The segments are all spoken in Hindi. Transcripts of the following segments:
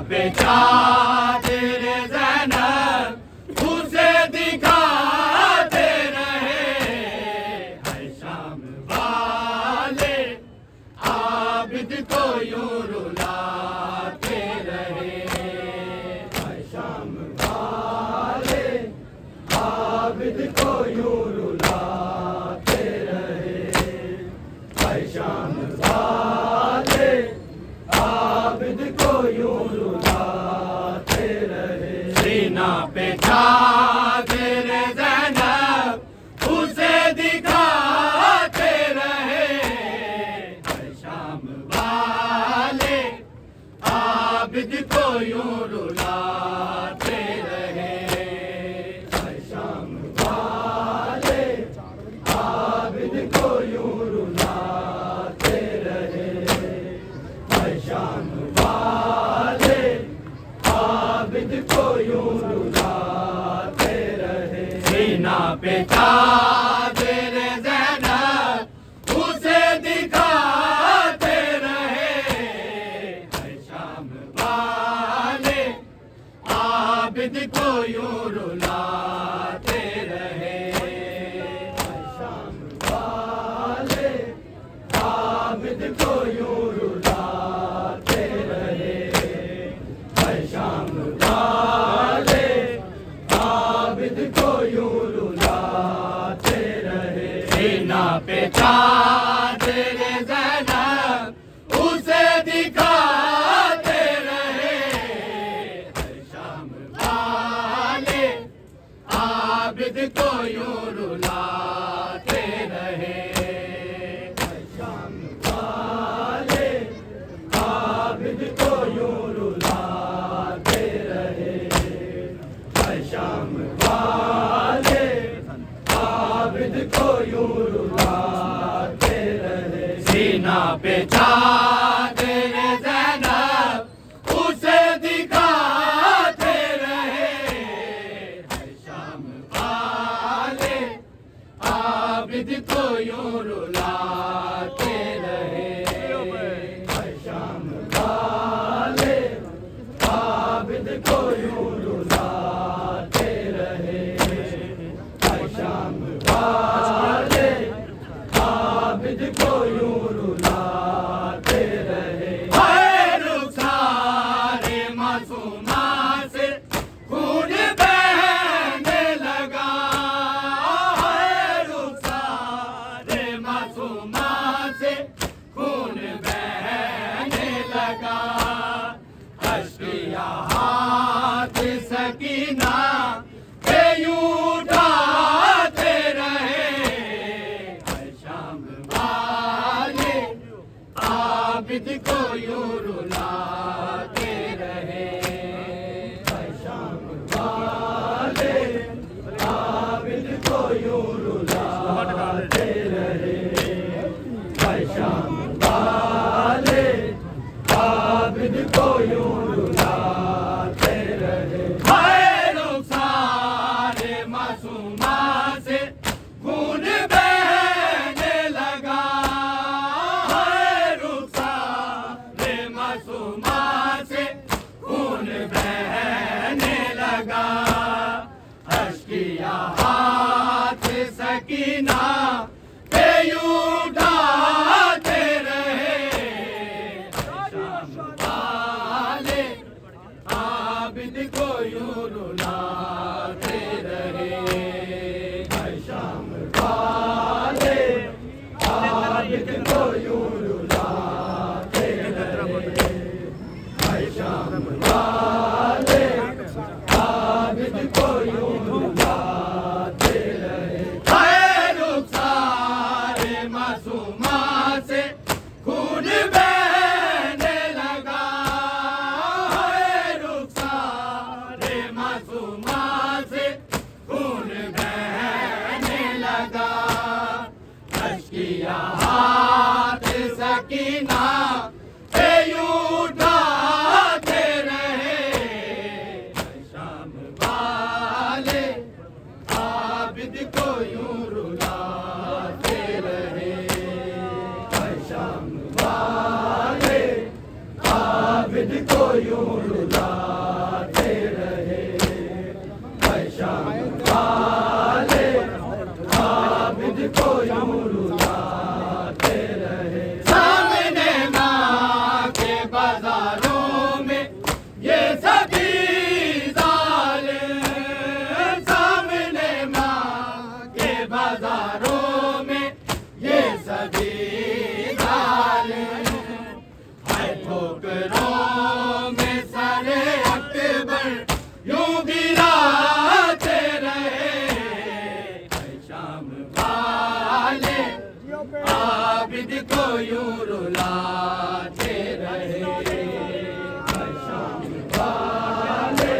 पे चादर ज़ैनब उसे दिखाते रहे, हर शाम वाले आबिद को यूं रुलाते रहे, हर शाम वाले आबिद को यूं रुलाते रहे, हर शाम वाले आबिद को यूं रुलाते रहे। सीना पे चादर ज़ैनब उसे दिखाते रहे, हर शाम वाले आबिद को यूं रुलाते रहे, हर शाम वाले आबिद को यूं रुलाते रहे, हर शाम वाले आबिद को यूं रुलाते रहे। सीना पे चादर ज़ैनब उसे दिखाते रहे, हर शाम वाले आबिद को यूं रुलाते रहे, हर शाम वाले आबिद को यूं रुलाते रहे, हर शाम वाले आबिद को यूं रुलाते रहे। सीना पे चादर ज़ैनब उसे दिखाते रहे, हर शाम वाले आबिद को यूं रुलाते रहे, हर शाम वाले आबिद को यूं रुलाते रहे, हर शाम वाले आबिद को यूं रुलाते रहे। सीना पे चादर ज़ैनब उसे दिखाते रहे, हर शाम वाले आबिद को यूं रुलाते रहे, हर शाम वाले आबिद को यूं रुलाते रहे, हर शाम वाले आबिद को यूं रुलाते रहे। हाय रुखसारे मासूमा से खून बहने लगा, हाय रुखसारे मासूमा से खून बहने लगा, अश्किया हाथ सकीना के यूं उठाते रहे, हर शाम वाले आबिद को यूं रुलाते रहे, हर शाम वाले आबिद को यूं रुलाते रहे, हर शाम वाले आबिद को यूं रुलाते रहे। हाय रुखसारे मासूमा से खून बहने लगा, हाय रुखसारे मासूमा से खून बहने लगा, अश्किया हाथ सकीना के यूं उठाते रहे, हर शाम वाले आबिद को यूं रुलाते रहे, हर शाम वाले आबिद को यूं रुलाते रहे, हर शाम वाले आबिद को यूं रुलाते रहे। हाय रुखसारे मासूमा से खून बहने लगा, ठोकरों में सरे अकबर यूं गिराते रहे, शाम वाले आबिद को यूं रुलाते रहे, शाम वाले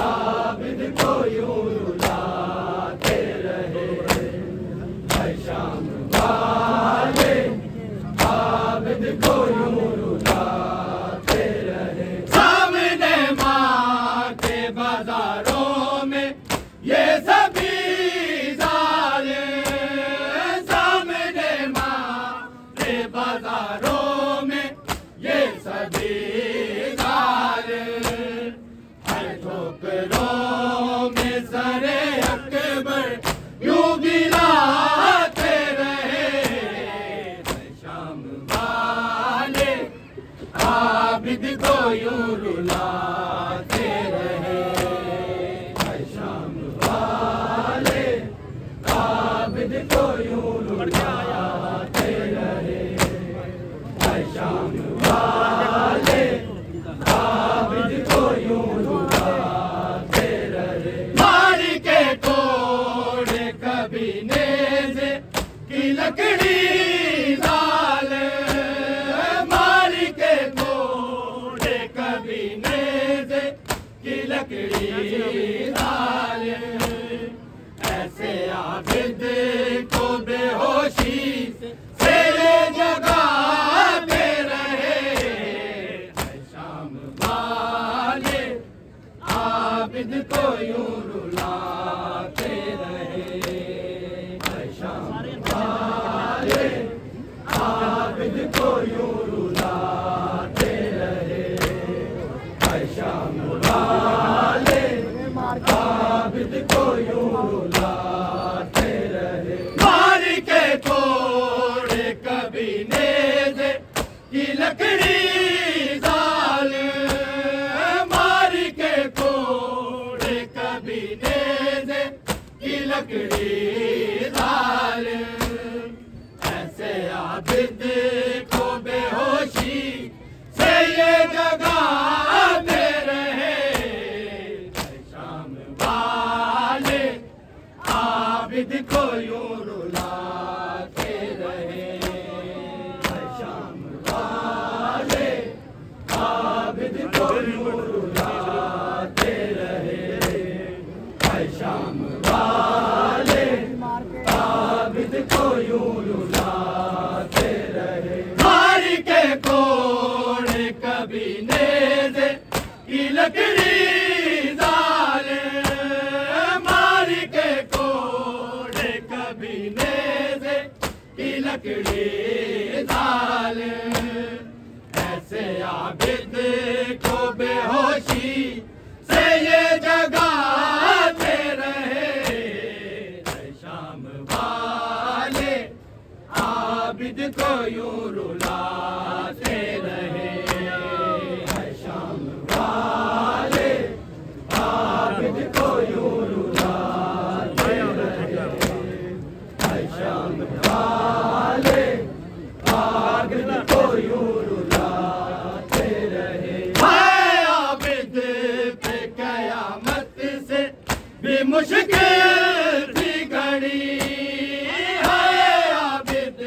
आबिद को यूं रुलाते रहे, शाम वाले आबिद को यूं रुलाते रहे। सामने माँ के बाजारों में ये सभी जालिम, सामने माँ के बाजारों में ये सभी जालिम, हर ठोकरों में सरे अकबर यूं गिराते रहे, शाम वाले आबिद को यूं रुलाते रहे, शाम वाले आबिद को यूं रुलाते रहे, शाम वाले आबिद को यूं रुलाते रहे। मारी के कोड़े कभी नेज़े की लकड़ी लाल, मारी के कोड़े कभी नेज़े की लकड़ी लाल, ऐसे आबिद को बेहोशी से ये जगाते रहे, शाम वाले आबिद को यूं रुलाते रहे, शाम वाले आबिद को यूं रुलाते रहे, शाम वाले आबिद को यूं रुलाते रहे। मारी के कोड़े कभी नेज़े की लकड़ी जाल, मारी के कोड़े कभी नेज़े की लकड़ी जाल, ऐसे आबिद को बेहोशी से ये जगाते रहे, शाम वाले आबिद को यूं रुलाते रहे, शाम वाले आबिद को यूं रुलाते रहे, शाम वाले आबिद को यूं रुलाते रहे। मारी के कोड़े कभी नेज़े की लकड़ी जाल, मारी के कोड़े कभी नेज़े की लकड़ी जाल, ऐसे आबिद को बेहोशी से ये जगाते रहे, शाम वाले आबिद को यूं रुलाते रहे, शाम वाले आबिद को यूं रुलाते रहे, शाम वाले आबिद को यूं रुलाते रहे। हाय आबिद पे कयामत से भी मुश्किल थी घड़ी, हाय आबिद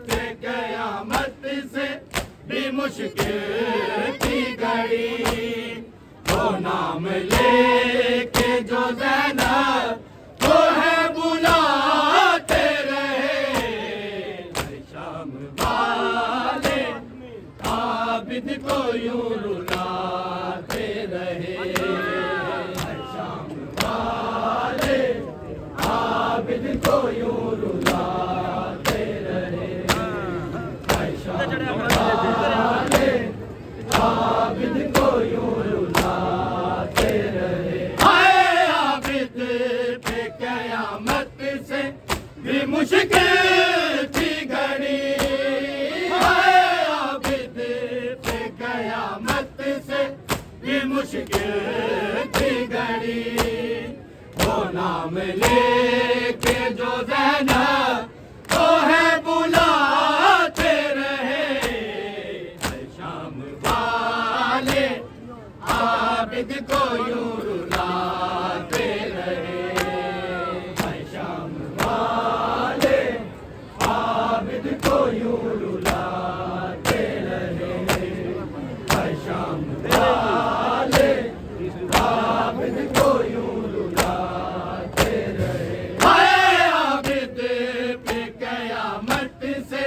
पे कयामत से भी मुश्किल थी घड़ी, वो नाम लेके जो ज़ैनब को है बुलाते रहे, शाम वाले आबिद को यूं रुलाते रहे, शाम वाले आबिद को यूं रुलाते रहे, शाम वाले आबिद को यूं रुलाते रहे। हाय आबिद पे कयामत से भी मुश्किल थी घड़ी, हाय आबिद पे कयामत से भी मुश्किल थी घड़ी, वो नाम लेके जो ज़ैनब को है बुलाते रहे, शाम वाले आबिद को यूं रुलाते रहे। शाम वाले आबिद को यूं रुलाते रहे। शाम वाले आबिद को यूं रुलाते रहे। हाय आबिद पे कयामत से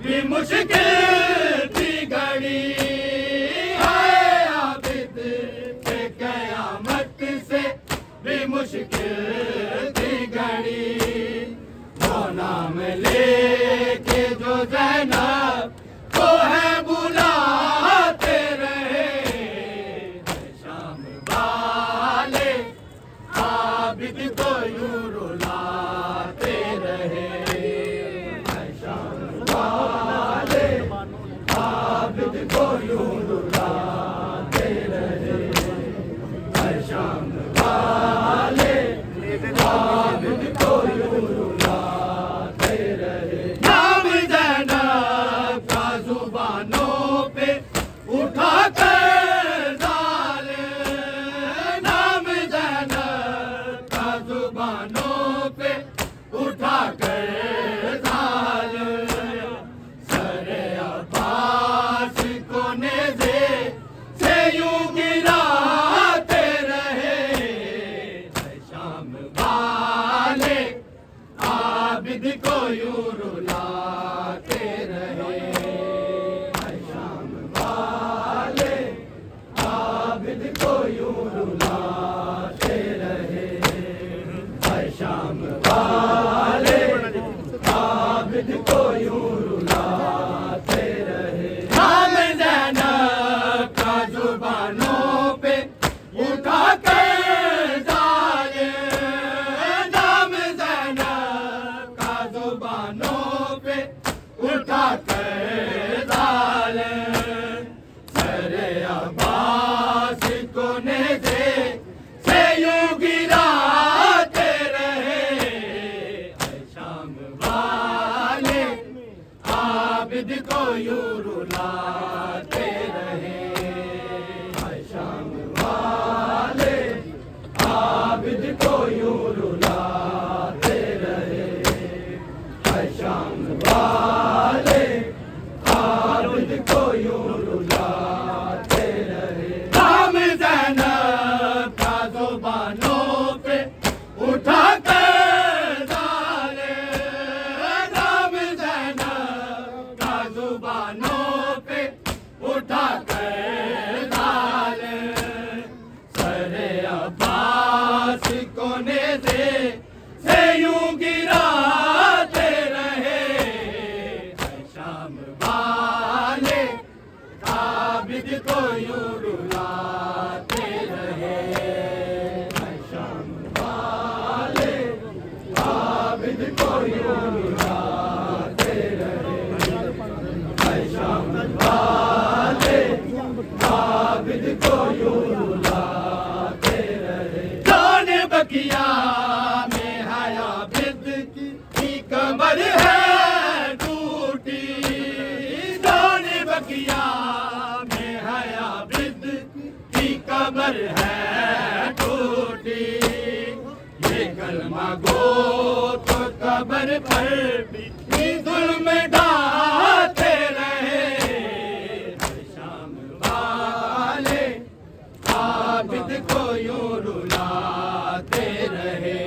भी मुश्किल थी घड़ी। हाय आबिद पे कयामत से भी मुश्किल थी घड़ी। वो नाम लेके जो ज़ैनब को है बुलाते रहे। शाम वाले आबिद को यूं रुलाते रहे। शाम वाले आबिद को यूं रुलाते रहे। शाम वाले आबिद को यूं रुलाते रहे। नाम ज़ैनब का ज़ुबानों पे उठा कर डाले। नाम ज़ैनब का ज़ुबानों पे उठा कर डाले। सरे अब्बास को नेज़े से यूं गिराते रहे। शाम वाले आबिद को यूं रुलाते रहे। शाम वाले आबिद को यूं रुलाते रहे। शाम वाले आबिद को यूं रुलाते रहे। नाम ज़ैनब का ज़ुबानों पे उठा कर डाले। नाम ज़ैनब का ज़ुबानों पे उठा कर डाले। सरे अब्बास को नेज़े से यूं गिराते रहे। शाम वाले आबिद को यूं रुलाते रहे। शाम वाले आबिद को यूं रुलाते रहे। शाम वाले आबिद को यूं रुलाते रहे। नाम ज़ैनब का ज़ुबानों पे उठा कर डाले। नाम ज़ैनब का ज़ुबानों पे उठा कर डाले। सरे अब्बास को नेज़े से यूं गिराते रहे। शाम वाले आबिद को यूं रुलाते रहे। शाम वाले आबिद को यूं रुलाते रहे। शाम वाले आबिद को यूं रुलाते रहे। जाने बकिया में है आबिद की कमर है टूटी। जाने बकिया में है आबिद की कमर है टूटी। ये कलमा गो तो कब्र पर भी जुल्म ढाते रहे। शाम वाले आबिद को यूं रुलाते रहे।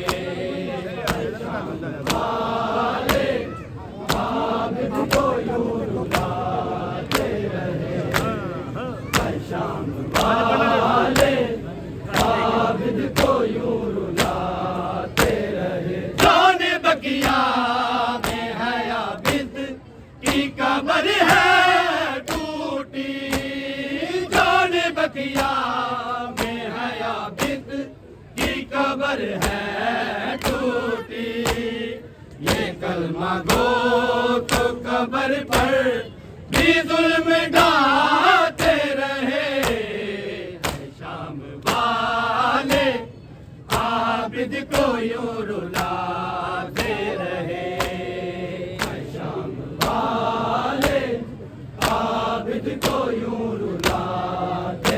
शाम वाले आबिद को यूं रुलाते रहे। शाम वाले आबिद को यूं रुलाते रहे। जाने बकिया में है आबिद की कब्र है टूटी। जाने बकिया में है आबिद की कब्र है टूटी। ये कलमा गो तो कब्र पर भी जुल्म ढाते रहे। शाम वाले आबिद को यूं रुलाते रहे। शाम वाले आबिद को यूं रुलाते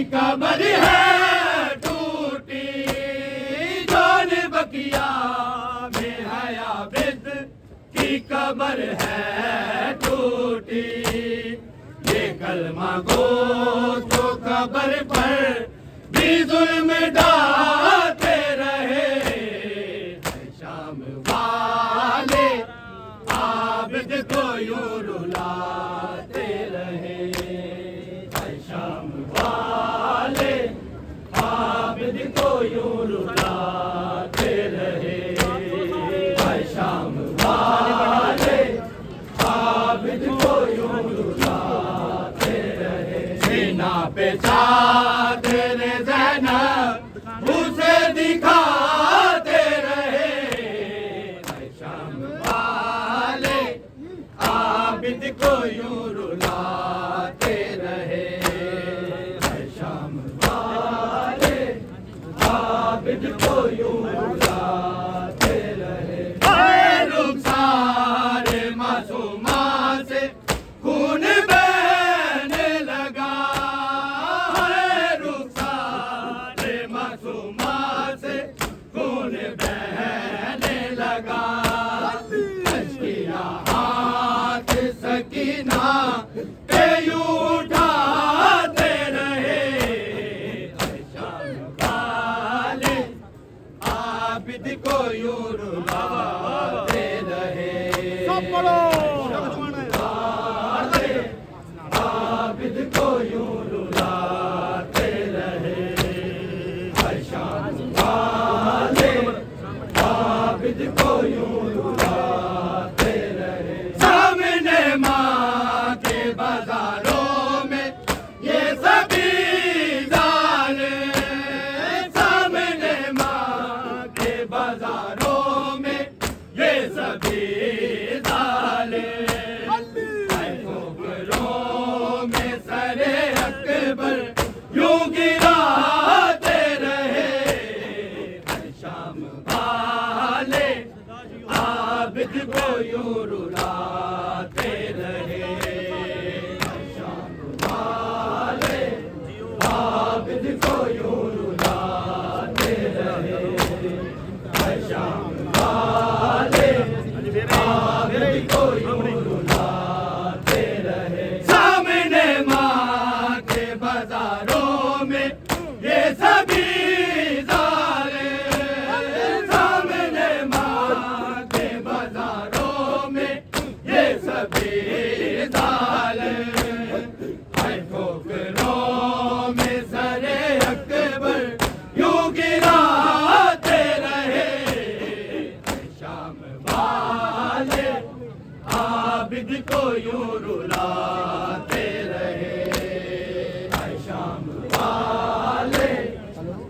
कमर है टूटी, जौन बकिया में है आबिद की कमर है टूटी। ये कलमा गो तो कबर पर भी जुल्म डालते रहे, शाम वाले आबिद को यूं रुलाते रहे, शाम वाले आबिद को यूं रुलाते रहे, शाम वाले आबिद को यूं रुलाते रहे। सीना पे चादर ज़ैनब उसे दिखाते रहे, शाम वाले आबिद को यूं रुलाते रहे, शाम वाले आबिद को यूं रुलाते रहे। रुखसार मासूमा से खून बहने लगा, रुखसार मासूमा से खून बहने लगा। हाथ सकीना पे यूं उठाते रहे, शाम वाले आबिद को यूं रुलाते रहे, आबिद को यूं रुलाते रहे, शाम वाले आबिद को यूं रुलाते रहे। सामने माँ के बाजारों में ये सभी जालिम, सामने माँ के बाजारों में ये सभी जालिम, ठोकरों में सरे अकबर यूं गिराते रहे, शाम वाले आबिद को यूं रुलाते रहे, शाम वाले आबिद को यूं रुलाते रहे, शाम वाले आबिद को यूं रुलाते रहे। सामने माँ के बाजारों में ये सभी जालिम, सामने माँ के बाजारों में ये सभी जालिम, ठोकरों में सरे अकबर यूं गिराते रहे, शाम वाले आबिद को यूं रुलाते रहे, शाम वाले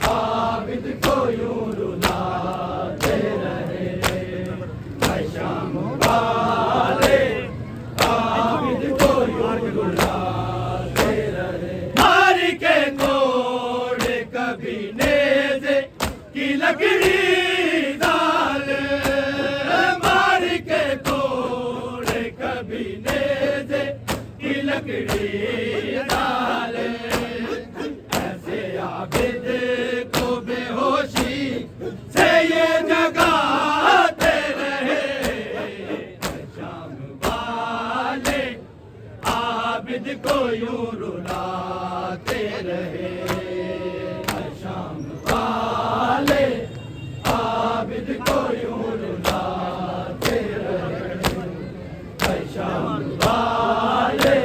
आबिद को यूं रुलाते रहे, शाम वाले आबिद को यूं रुलाते रहे। मार के तोड़ कभी नेज़े की लकड़ी डाल, मार के तोड़ कभी नेज़े की लकड़ी डाल, ऐसे आबिद को बेहोशी से ये जगाते रहे, शाम वाले आबिद को यूं रुलाते रहे, शाम वाले आबिद को यूं रुलाते रहे, शाम वाले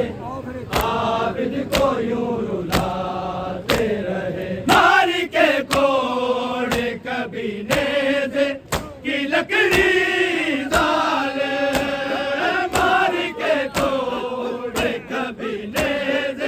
आबिद को यूं रुलाते रहे। मार के कोड़ कभी नेज़े की लकड़ी डाल, मार के कोड़ कभी नेज़े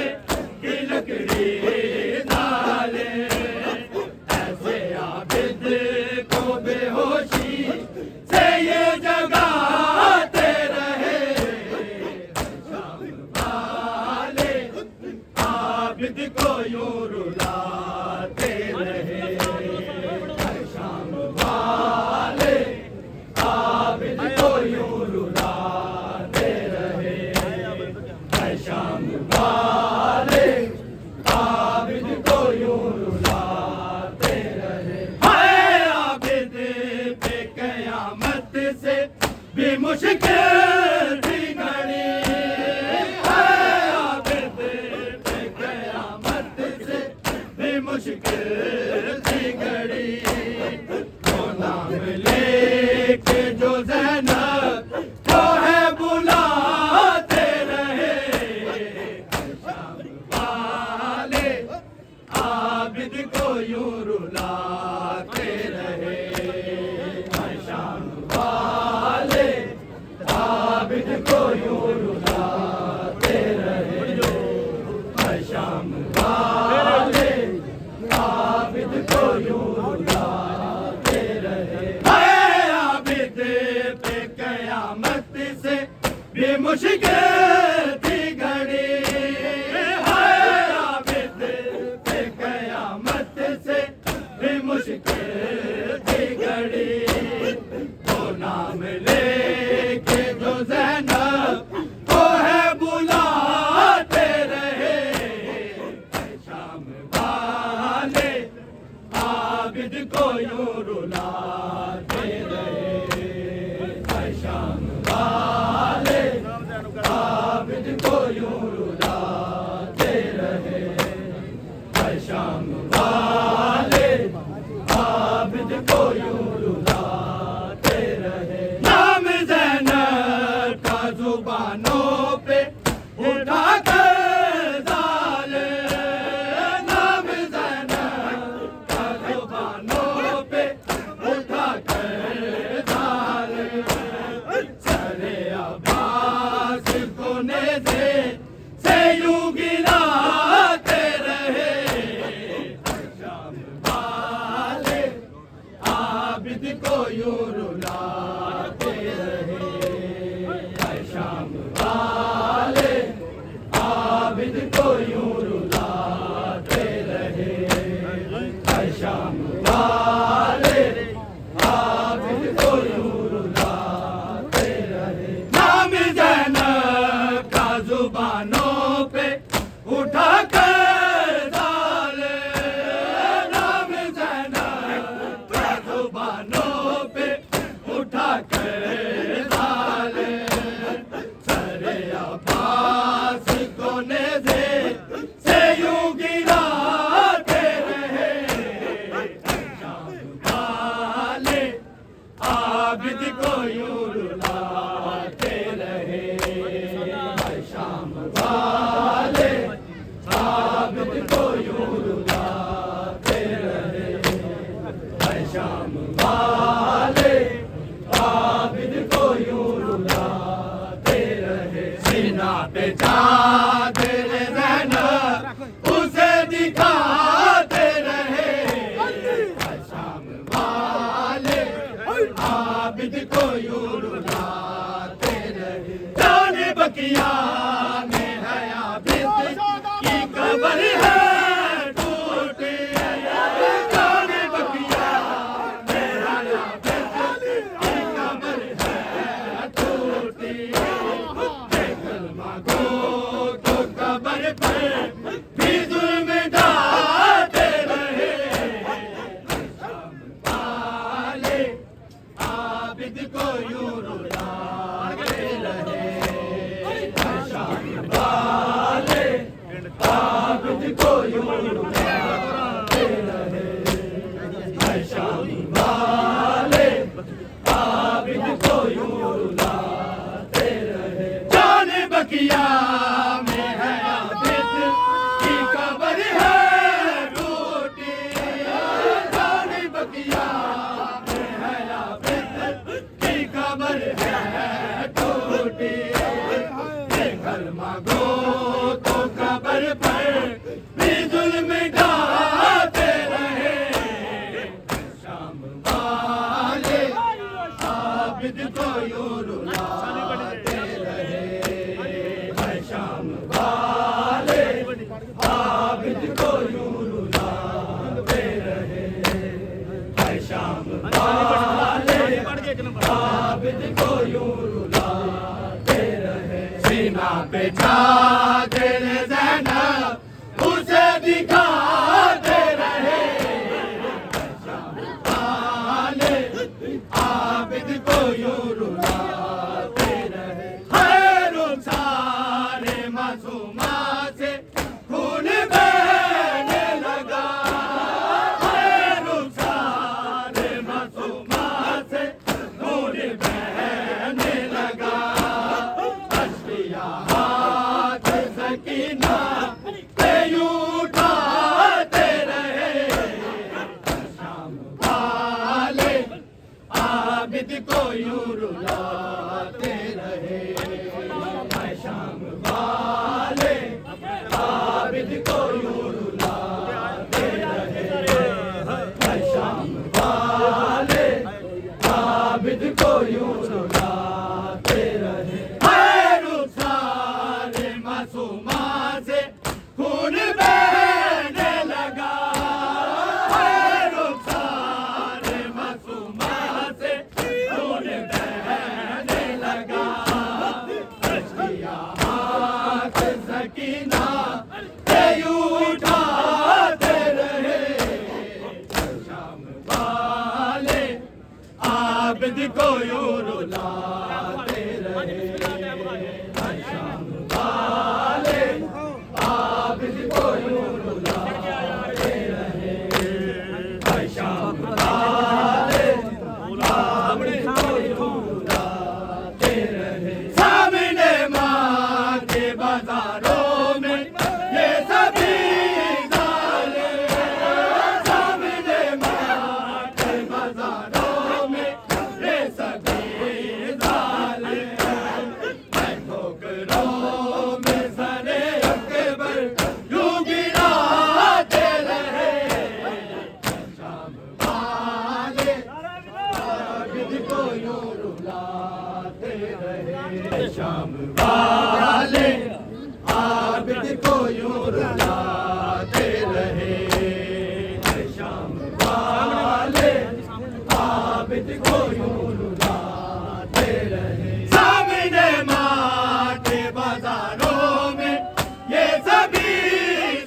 मुश्किल थी घड़ी, वो नाम लेके जो ज़ैनब को है बुलाते रहे, शाम वाले आबिद को यूं रुलाते रहे, शाम वाले आबिद को यूं रुलाते रहे, शाम वाले आबिद को यूं रुलाते रहे। है आबिद पे कयामत से भी मुश्किल थी घड़ी, है आबिद पे कयामत से भी मुश्किल थी घड़ी, वो नाम लेके जो ज़ैनब को है बुलाते रहे, शाम वाले आबिद को यूं रुलाते रहे, शाम वाले आबिद को यूं रुलाते रहे, शाम वाले आबिद को यूं रुलाते रहे। नाम ज़ैनब का जुबानों पे उठा कर ज़ाले, नाम ज़ैनब का जुबानों पे उठा कर ज़ाले, सरे अब्बास को नेज़े से यूं गिराते रहे, शाम वाले आबिद को यूं रुलाते रहे, शाम वाले आबिद को यूं रुलाते रहे, शाम वाले आबिद को यूं रुलाते रहे। नाम ज़ैनब का जुबानों पे उठा कर ज़ाले, नाम ज़ैनब का जुबानों पे उठा कर ज़ाले, सरे अब्बास को नेज़े से यूं गिराते रहे, शाम वाले आबिद को यूं रुलाते रहे, शाम वाले आबिद को यूं रुलाते रहे, शाम वाले आबिद को यूं रुलाते रहे। सीना पे चादर ज़ैनब उसे दिखाते रहे, शाम वाले आबिद को यूं रुलाते रहे। जाने बकिया में है आबिद की कब्र है टूटी, जाने बकिया में है आबिद की कब्र है टूटी, कलमा गो तो कब्र पर भी जुल्म ढाते रहे, शाम वाले आबिद को यूं रुलाते रहे, शाम वाले आबिद को यूं रुलाते रहे, शाम वाले आबिद को यूं रुलाते रहे। जाने बकिया में है आबिद की कब्र है टूटी, जाने बकिया में है आबिद की कब्र है टूटी, कलमा गो तो कब्र पर भी जुल्म ढाते रहे, शाम वाले आबिद को यूं रुलाते रहे, शाम वाले आबिद को यूं रुलाते रहे, शाम वाले आबिद को यूं रुलाते रहे। सीना पे चादर ज़ैनब उसे दिखाते रहे, शाम वाले आबिद को यूं रुलाते रहे। हर सारे मासूमा से खून बहने लगा, यूं रुलाते रहे। हर रुखसार मासूमा से खून बहने लगा, हर रुखसार मासूमा से खून बहने लगा। अश्किया हाथ सकीना के यूं उठाते रहे। शाम वाले आबिद को यूं रुलाते रहे। शाम वाले आबिद को यूं रुलाते रहे। शाम वाले आबिद को यूं रुलाते रहे। सामने माँ के बाजारों में ये सभी जाले, सामने माँ के बाजारों में ये सभी जाले। मैं ठोकरों में सरे अकबर यूं गिराते रहे। शाम वाले आबिद को यूं रुलाते रहे। शाम वाले आबिद को यूं रुलाते रहे। शाम वाले आबिद को यूं रुलाते रहे। सामने माँ के बाजारों में ये सभी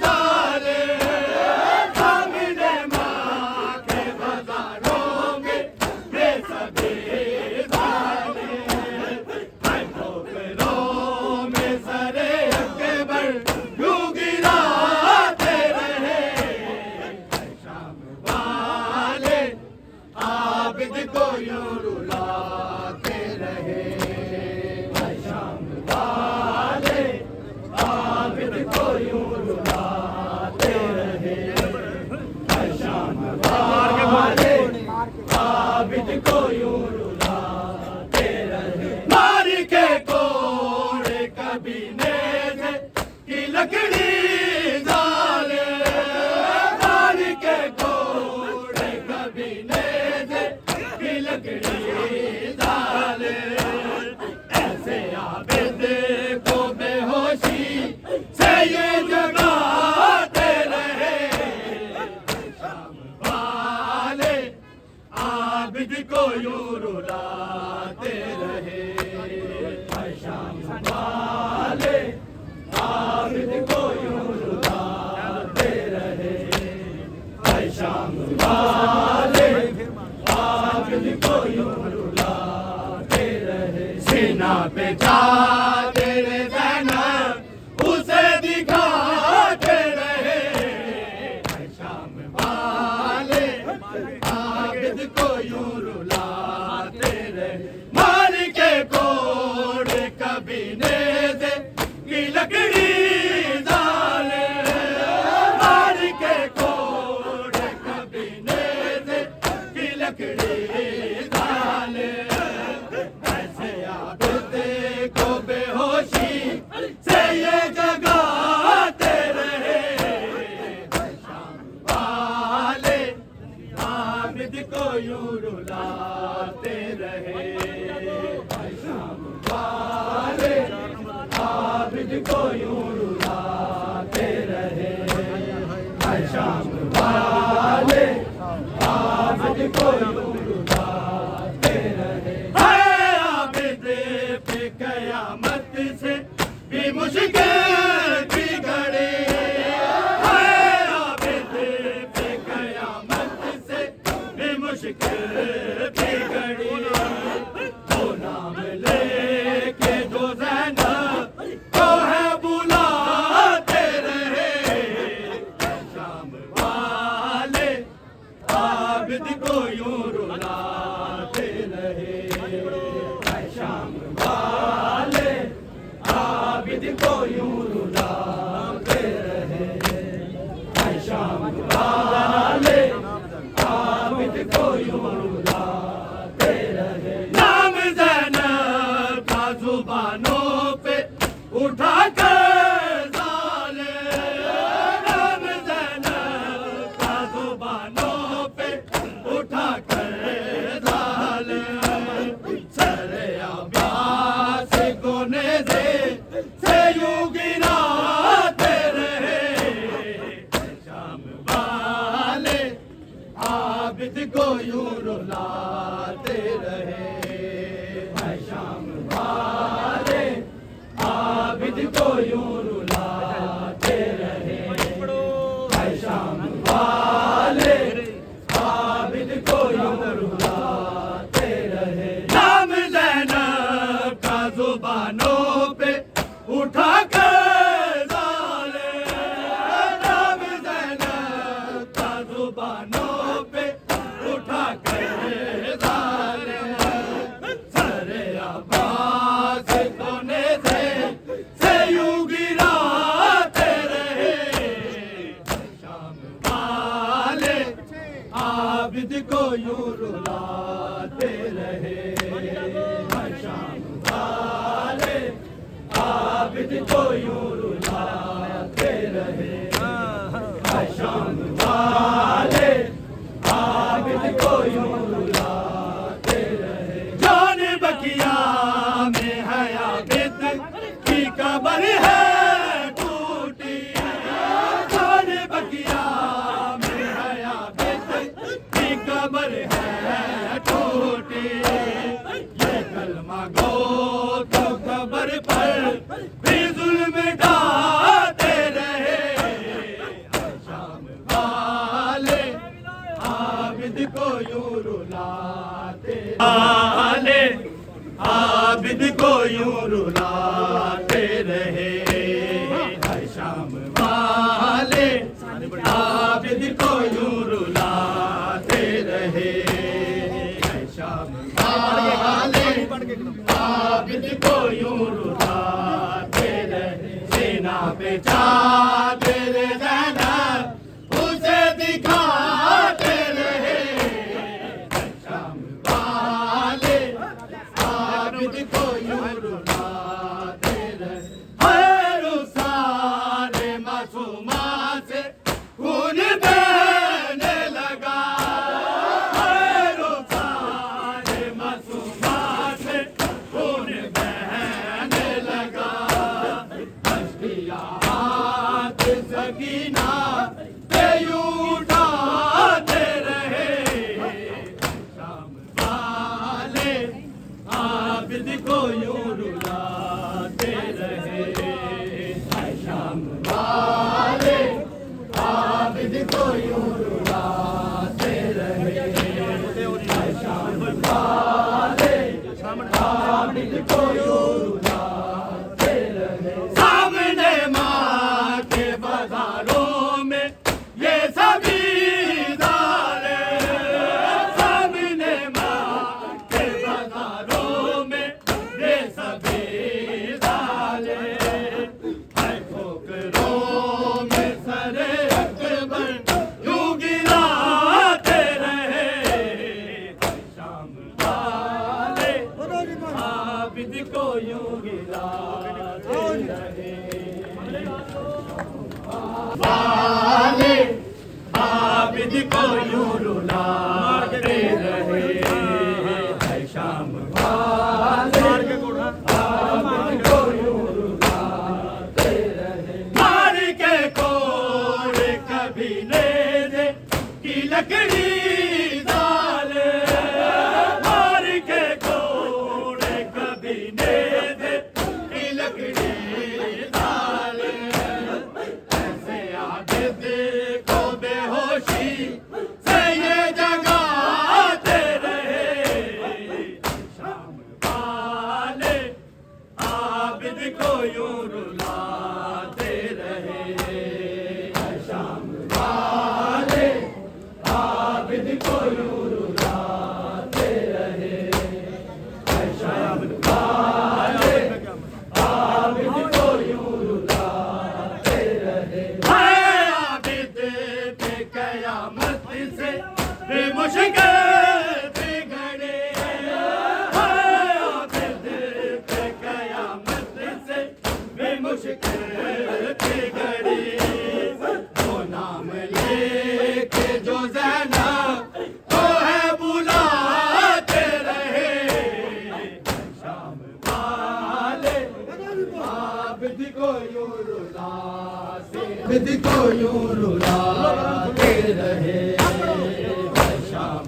जाले, सामने माँ के बाजारों में ये सभी जाले। मैं ठोकरों में सरे अकबर यूं गिराते रहे। शाम वाले आबिद को यूं रुलाते रहे। शाम वाले आबिद को यूं रुलाते रहे। शाम वाले आबिद को यूं रुलाते रहे। मार के कोड़े कबीने से की लकड़ी जाले, मार के कोड़े कबीने से की लकड़ी जाले। ऐसे आबिद को बेहोशी से ये जगाते रहे। शाम वाले आबिद को यूं रुलाते रहे। शाम वाले आबिद को यूं रुलाते रहे। शाम वाले आबिद को यूं रुलाते रहे। सीना पे चादर ज़ैनब उसे दिखाते रहे। शाम वाले आबिद को यूं रुलाते रहे। मार के कोड़े कबीने से की लकड़ी जाले, मार के कोड़े कबीने से की लकड़ी जाले। ऐसे आबिद को बेहोशी से ये जगाते रहे। शाम वाले आबिद को यूं रुलाते रहे। शाम वाले आबिद को यूं रुलाते रहे। शाम वाले आबिद को यूं रुलाते रहे। है आबिद पे कयामत से भी मुश्किल की घड़ी, है आबिद पे कयामत से भी मुश्किल की घड़ी। तो नाम लेके जो ज़ैनब को है बुलाते रहे। शाम वाले आबिद को यूं रुलाते रहे। शाम वाले आबिद को यूं रुलाते रहे। शाम वाले आबिद को यूं रुलाते रहे। नाम ज़ैनब का जुबानों पे उठा कर ज़ाले, नाम ज़ैनब का जुबानों पे उठा कर ज़ाले। आबिद को यूं रुलाते रहे। है शाम वाले आबिद को यूं रुलाते रहे। है शाम वाले आबिद को यूं रुलाते रहे। नाम ज़ैनब का ज़ुबानों पे उठा कर ज़ाले। नाम ज़ैनब का ज़ुबानों पे उठा कर ज़ाले। सरे अब्बास कोने से यूं गिराते रहे। शाम वाले आबिद को यूं रुलाते रहे। शाम वाले आबिद को यूं रुलाते रहे। शाम वाले आबिद को यूं रुलाते रहे। जान बकिया में है आबिद की कब्र है टूटी। जान बकिया में है आबिद की कब्र है टूटी। ये कलमा गो तो कब्र पर भी जुल्म ढाते रहे। शाम वाले आबिद को यूं रुलाते। वाले आबिद को यूं रुलाते रहे। शाम वाले आबिद को यूं रुलाते रहे। शाम वाले आबिद को यूं रुलाते रहे। सीना पे चादर ज़ैनब उसे दिखाते रहे। शाम वाले आबिद को यूं रुलाते रहे। हर सारे मासूमा से खून बहने लगा। हर सारे मासूमा से खून बहने लगा। हाथ सकीना पे यूं उठाते रहे। शाम वाले आबिद को यूं रुलाते रहे। शाम वाले आबिद को यूं रुलाते रहे। शाम वाले आबिद को यूं रुलाते रहे। सामने माँ के बाजारों में ये सभी ज़ाले। सामने माँ के बाजारों में ये सभी ज़ाले। है ठोकरों में सरे अकबर यूं गिराते रहे। शाम वाले आबिद को यूं गिराते रहे। वाले आबिद को यूं रुलाते रहे। शाम वाले आबिद को यूं रुलाते रहे। मार के कोड़ कभी नेज़े की लकड़ी ज़ाले। मार के कोड़ कभी नेज़े की लकड़ी ज़ाले। ऐसे आबिद को बेहोशी से ये जगाते रहे। शाम वाले आबिद को यूं रुलाते रहे। शाम वाले आबिद को यूं रुलाते रहे। शाम वाले आबिद को यूं रुलाते रहे। है आबिद पे कयामत से बेमुश्किल बिगड़े। है आबिद पे कयामत से बेमुश्किल बिगड़े। वो नाम लेके जो ज़ैनब को है बुलाते रहे। शाम वाले आबिद को यूं रुलाते। आबिद को यूं रुलाते रहे। शाम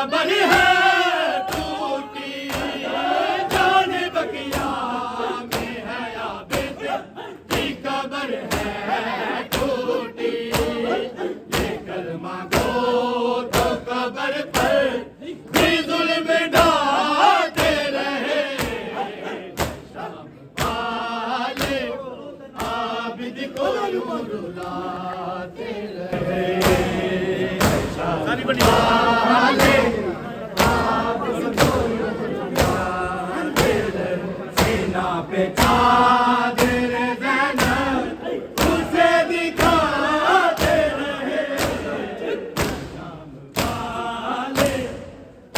कब्र है टूटी, जान बकिया में है आबिद की कब्र है टूटी। ये कलमा गो तो कब्र पर भी जुल्म ढाते रहे, शाम वाले आबिद को यूं रुलाते रहे। सारी बड़ी वाले सीना पे चादर ज़ैनब उसे दिखाते रहे, शाम वाले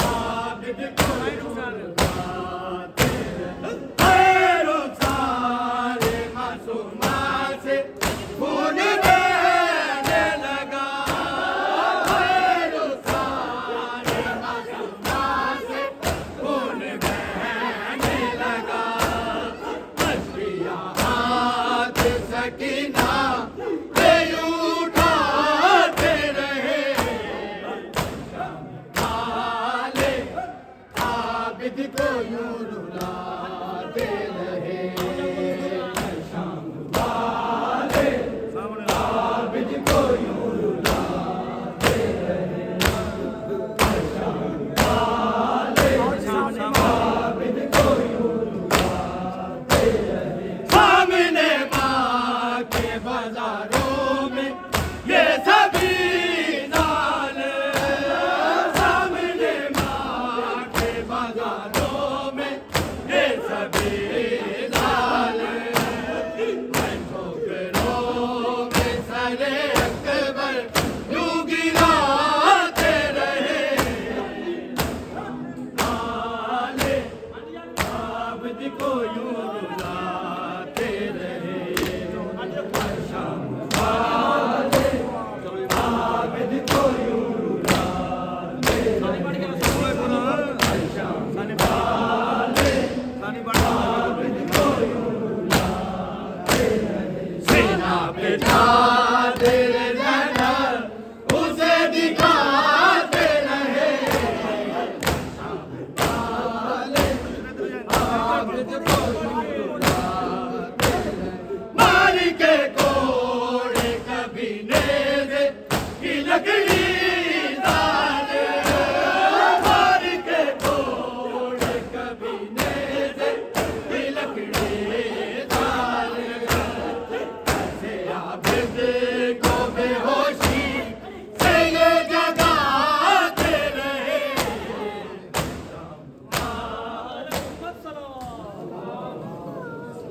आबिद को रुलाते रहे। रुखसार मासूमा से खून बहने लगा, रुखसार मासूमा से खून बहने लगा। अश्किया हाथ सकीना पे उठाते रहे, शाम वाले आबिद को यूं रुला